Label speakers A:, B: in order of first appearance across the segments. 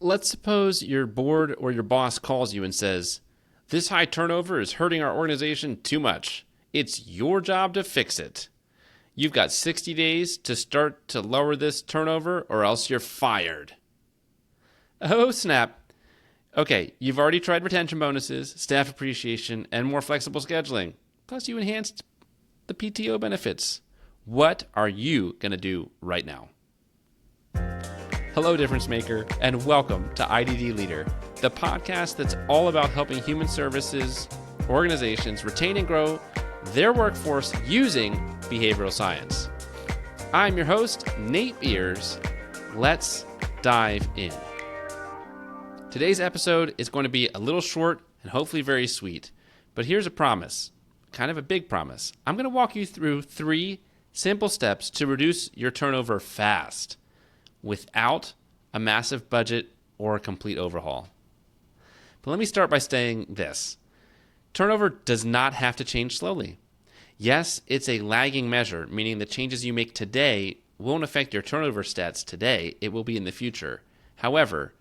A: Let's suppose your board or your boss calls you and says, "This high turnover is hurting our organization too much. It's your job to fix it. You've got 60 days to start to lower this turnover or else you're fired." Oh, snap. Okay, you've already tried retention bonuses, staff appreciation, and more flexible scheduling. Plus, you enhanced the PTO benefits. What are you going to do right now? Hello, Difference Maker, and welcome to IDD Leader, the podcast that's all about helping human services organizations retain and grow their workforce using behavioral science. I'm your host, Nate Beers. Let's dive in. Today's episode is going to be a little short and hopefully very sweet, but here's a promise, kind of a big promise. I'm going to walk you through 3 simple steps to reduce your turnover fast without a massive budget or a complete overhaul. But let me start by saying this. Turnover does not have to change slowly. Yes, it's a lagging measure, meaning the changes you make today won't affect your turnover stats today, it will be in the future. However,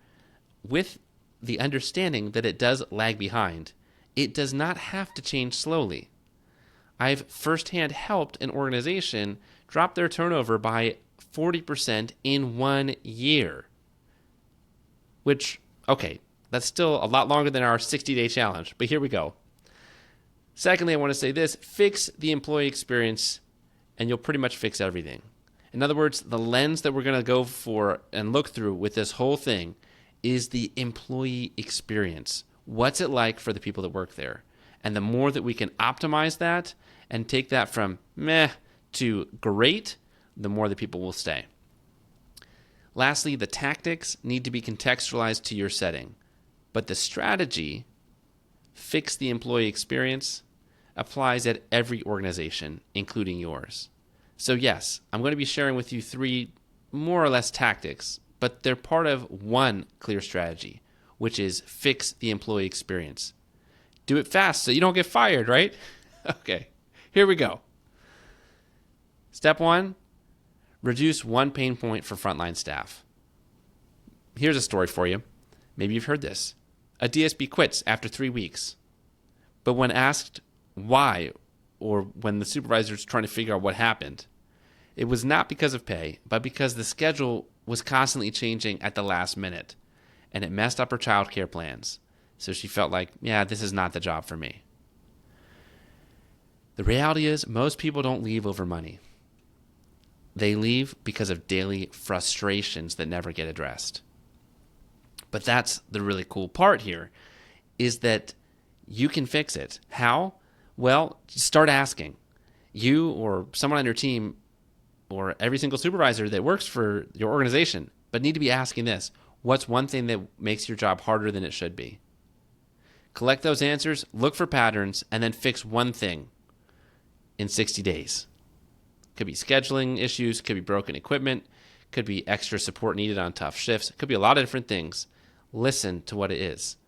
A: with the understanding that it does lag behind, it does not have to change slowly. I've firsthand helped an organization drop their turnover by 40% in 1 year. Which, okay, that's still a lot longer than our 60-day challenge, but here we go. Secondly, I want to say this: fix the employee experience and you'll pretty much fix everything. In other words, the lens that we're going to go for and look through with this whole thing is the employee experience. What's it like for the people that work there? And the more that we can optimize that and take that from meh to great, the more the people will stay. Lastly, the tactics need to be contextualized to your setting, but the strategy, fix the employee experience, applies at every organization, including yours. So yes, I'm going to be sharing with you 3 more or less tactics, but they're part of one clear strategy, which is fix the employee experience. Do it fast so you don't get fired, right? Okay, here we go. Step 1, reduce one pain point for frontline staff. Here's a story for you. Maybe you've heard this. A DSP quits after 3 weeks, but when asked why, or when the supervisor's trying to figure out what happened, it was not because of pay, but because the schedule was constantly changing at the last minute, and it messed up her childcare plans. So she felt like, yeah, this is not the job for me. The reality is, most people don't leave over money. They leave because of daily frustrations that never get addressed. But that's the really cool part here, is that you can fix it. How? Well, start asking. You or someone on your team or every single supervisor that works for your organization, but need to be asking this: what's one thing that makes your job harder than it should be? Collect those answers, look for patterns, and then fix one thing in 60 days. Could be scheduling issues, could be broken equipment, could be extra support needed on tough shifts, it could be a lot of different things. Listen to what it is.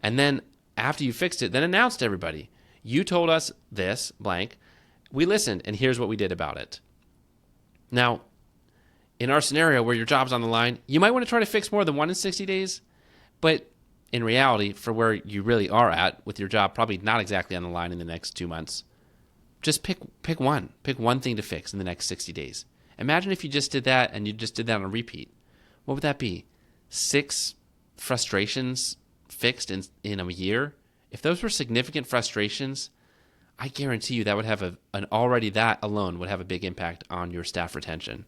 A: And then after you fixed it, then announce to everybody, you told us this, blank, we listened, and here's what we did about it. Now, in our scenario where your job's on the line, you might want to try to fix more than one in 60 days, but in reality, for where you really are at with your job, probably not exactly on the line in the next 2 months, just pick one. Pick one thing to fix in the next 60 days. Imagine if you just did that and you just did that on repeat. What would that be? 6 frustrations fixed in a year? If those were significant frustrations, I guarantee you that would have that alone would have a big impact on your staff retention.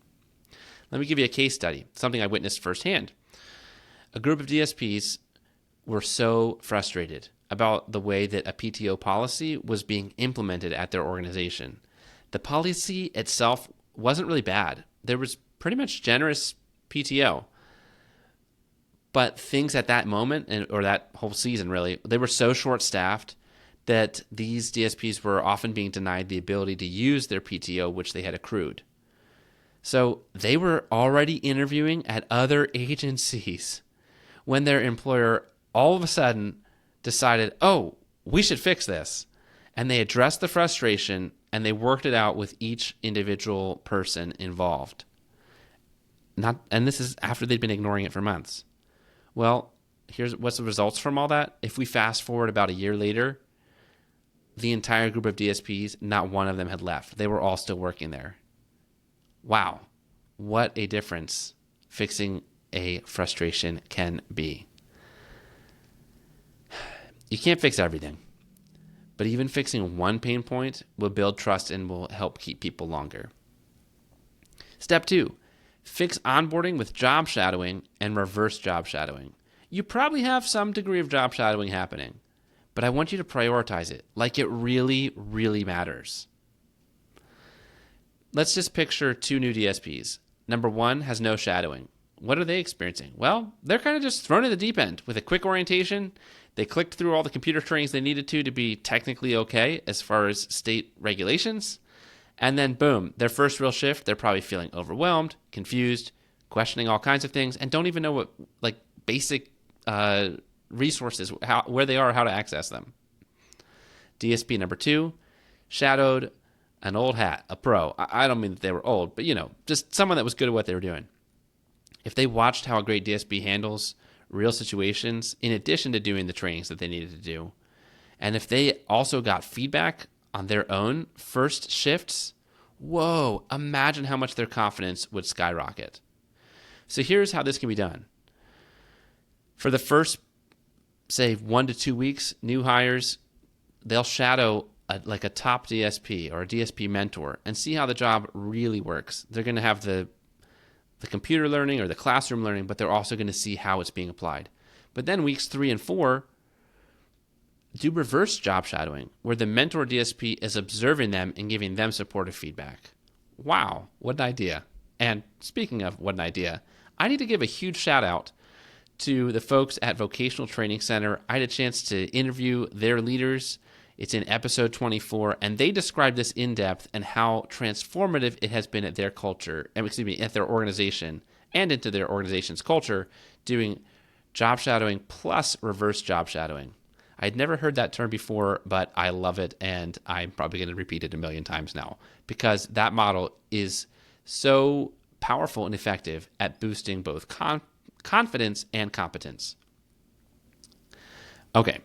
A: Let me give you a case study, something I witnessed firsthand. A group of DSPs were so frustrated about the way that a PTO policy was being implemented at their organization. The policy itself wasn't really bad. There was pretty much generous PTO. But things at that moment, or that whole season really, they were so short-staffed that these DSPs were often being denied the ability to use their PTO, which they had accrued. So they were already interviewing at other agencies when their employer all of a sudden decided, oh, we should fix this. And they addressed the frustration and they worked it out with each individual person involved. And this is after they'd been ignoring it for months. Well, here's what's the results from all that. If we fast forward about a year later, the entire group of DSPs, not one of them had left. They were all still working there. Wow, what a difference fixing a frustration can be. You can't fix everything, but even fixing one pain point will build trust and will help keep people longer. Step 2, fix onboarding with job shadowing and reverse job shadowing. You probably have some degree of job shadowing happening, but I want you to prioritize it like it really, really matters. Let's just picture 2 new DSPs. Number 1 has no shadowing. What are they experiencing? Well, they're kind of just thrown in the deep end with a quick orientation. They clicked through all the computer trainings they needed to be technically okay as far as state regulations. And then boom, their first real shift, they're probably feeling overwhelmed, confused, questioning all kinds of things, and don't even know what like basic resources, where they are, how to access them. DSP number 2 shadowed an old hat, a pro. I don't mean that they were old, but just someone that was good at what they were doing. If they watched how a great DSP handles real situations, in addition to doing the trainings that they needed to do, and if they also got feedback on their own first shifts, whoa, imagine how much their confidence would skyrocket. So here's how this can be done. For the first, say, 1 to 2 weeks, new hires, they'll shadow a top DSP or a DSP mentor and see how the job really works. They're going to have the computer learning or the classroom learning, but they're also going to see how it's being applied. But then weeks 3 and 4, do reverse job shadowing, where the mentor DSP is observing them and giving them supportive feedback. Wow, what an idea. And speaking of what an idea, I need to give a huge shout out to the folks at Vocational Training Center. I had a chance to interview their leaders. It's in episode 24, and they describe this in depth and how transformative it has been at their culture, at their organization and into their organization's culture, doing job shadowing plus reverse job shadowing. I'd never heard that term before, but I love it, and I'm probably going to repeat it a million times now because that model is so powerful and effective at boosting both confidence and competence. Okay,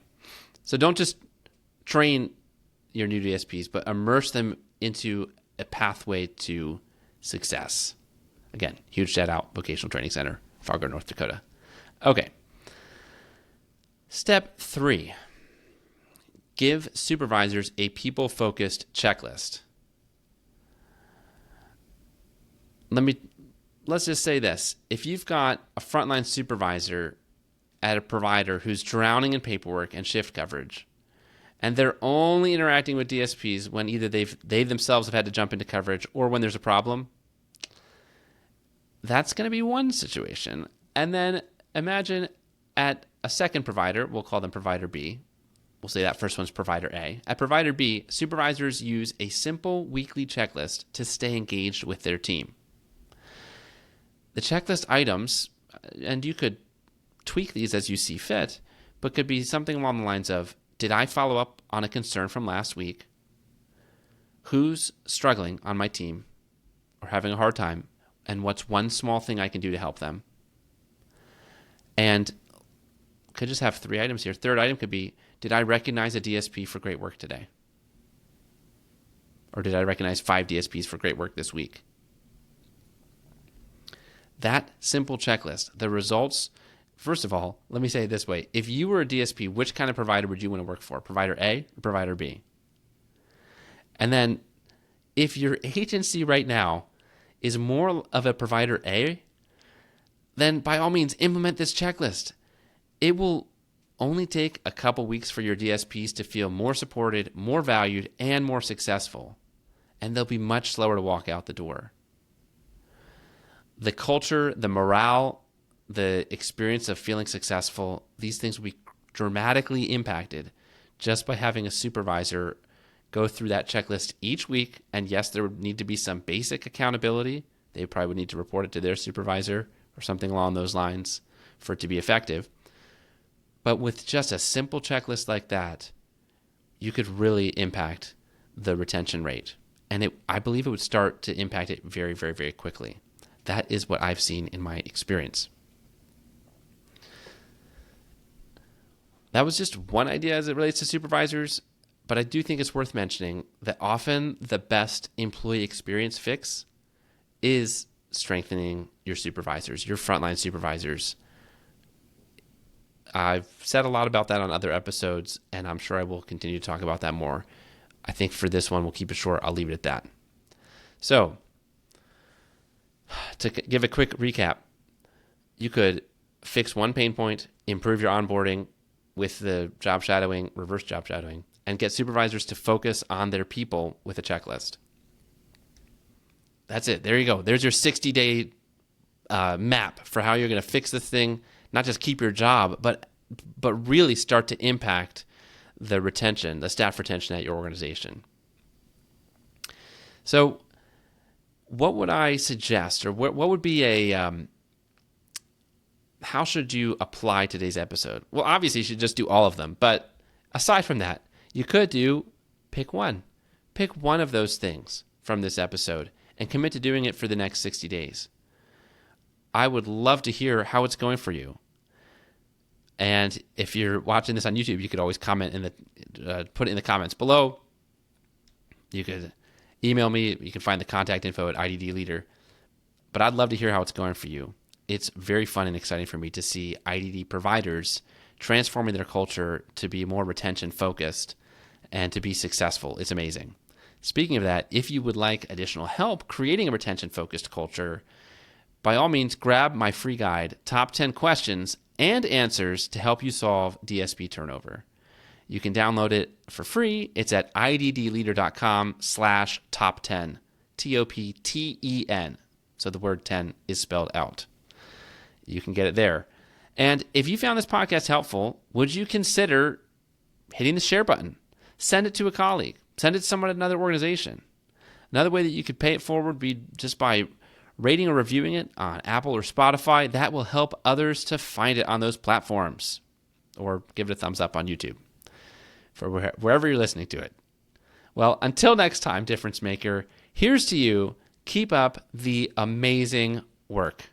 A: so don't just train your new DSPs, but immerse them into a pathway to success. Again, huge shout out, Vocational Training Center, Fargo, North Dakota. Okay. Step 3, give supervisors a people-focused checklist. Let's just say this. If you've got a frontline supervisor at a provider who's drowning in paperwork and shift coverage, and they're only interacting with DSPs when either they themselves have had to jump into coverage or when there's a problem, that's going to be one situation. And then imagine at a second provider, we'll call them provider B. We'll say that first one's provider A. At provider B, supervisors use a simple weekly checklist to stay engaged with their team. The checklist items, and you could tweak these as you see fit, but could be something along the lines of, did I follow up on a concern from last week? Who's struggling on my team or having a hard time? And what's one small thing I can do to help them? And could just have 3 items here. Third item could be, did I recognize a DSP for great work today? Or did I recognize 5 DSPs for great work this week? That simple checklist, the results. First of all, let me say it this way. If you were a DSP, which kind of provider would you want to work for? Provider A or provider B? And then if your agency right now is more of a provider A, then by all means implement this checklist. It will only take a couple weeks for your DSPs to feel more supported, more valued, and more successful. And they'll be much slower to walk out the door. The culture, the morale, the experience of feeling successful, these things will be dramatically impacted just by having a supervisor go through that checklist each week. And yes, there would need to be some basic accountability. They probably would need to report it to their supervisor or something along those lines for it to be effective. But with just a simple checklist like that, you could really impact the retention rate. And I believe it would start to impact it very, very, very quickly. That is what I've seen in my experience. That was just one idea as it relates to supervisors, but I do think it's worth mentioning that often the best employee experience fix is strengthening your supervisors, your frontline supervisors. I've said a lot about that on other episodes, and I'm sure I will continue to talk about that more. I think for this one, we'll keep it short. I'll leave it at that. So, to give a quick recap, you could fix one pain point, improve your onboarding with the job shadowing, reverse job shadowing, and get supervisors to focus on their people with a checklist. That's it. There you go. There's your 60-day map for how you're going to fix this thing, not just keep your job, but really start to impact the retention, the staff retention at your organization. So what would I suggest, or what would be how should you apply today's episode? Well, obviously you should just do all of them, but aside from that, you could pick one. Pick one of those things from this episode and commit to doing it for the next 60 days. I would love to hear how it's going for you. And if you're watching this on YouTube, you could always comment put it in the comments below. You could email me. You can find the contact info at IDD Leader. But I'd love to hear how it's going for you. It's very fun and exciting for me to see IDD providers transforming their culture to be more retention focused and to be successful. It's amazing. Speaking of that, if you would like additional help creating a retention focused culture, by all means, grab my free guide, Top 10 Questions and Answers to help you solve DSP turnover. You can download it for free. It's at iddleader.com/top10, TOPTEN. So the word 10 is spelled out. You can get it there. And if you found this podcast helpful, would you consider hitting the share button? Send it to a colleague. Send it to someone at another organization. Another way that you could pay it forward would be just by rating or reviewing it on Apple or Spotify. That will help others to find it on those platforms. Or give it a thumbs up on YouTube for wherever you're listening to it. Well, until next time, Difference Maker, here's to you. Keep up the amazing work.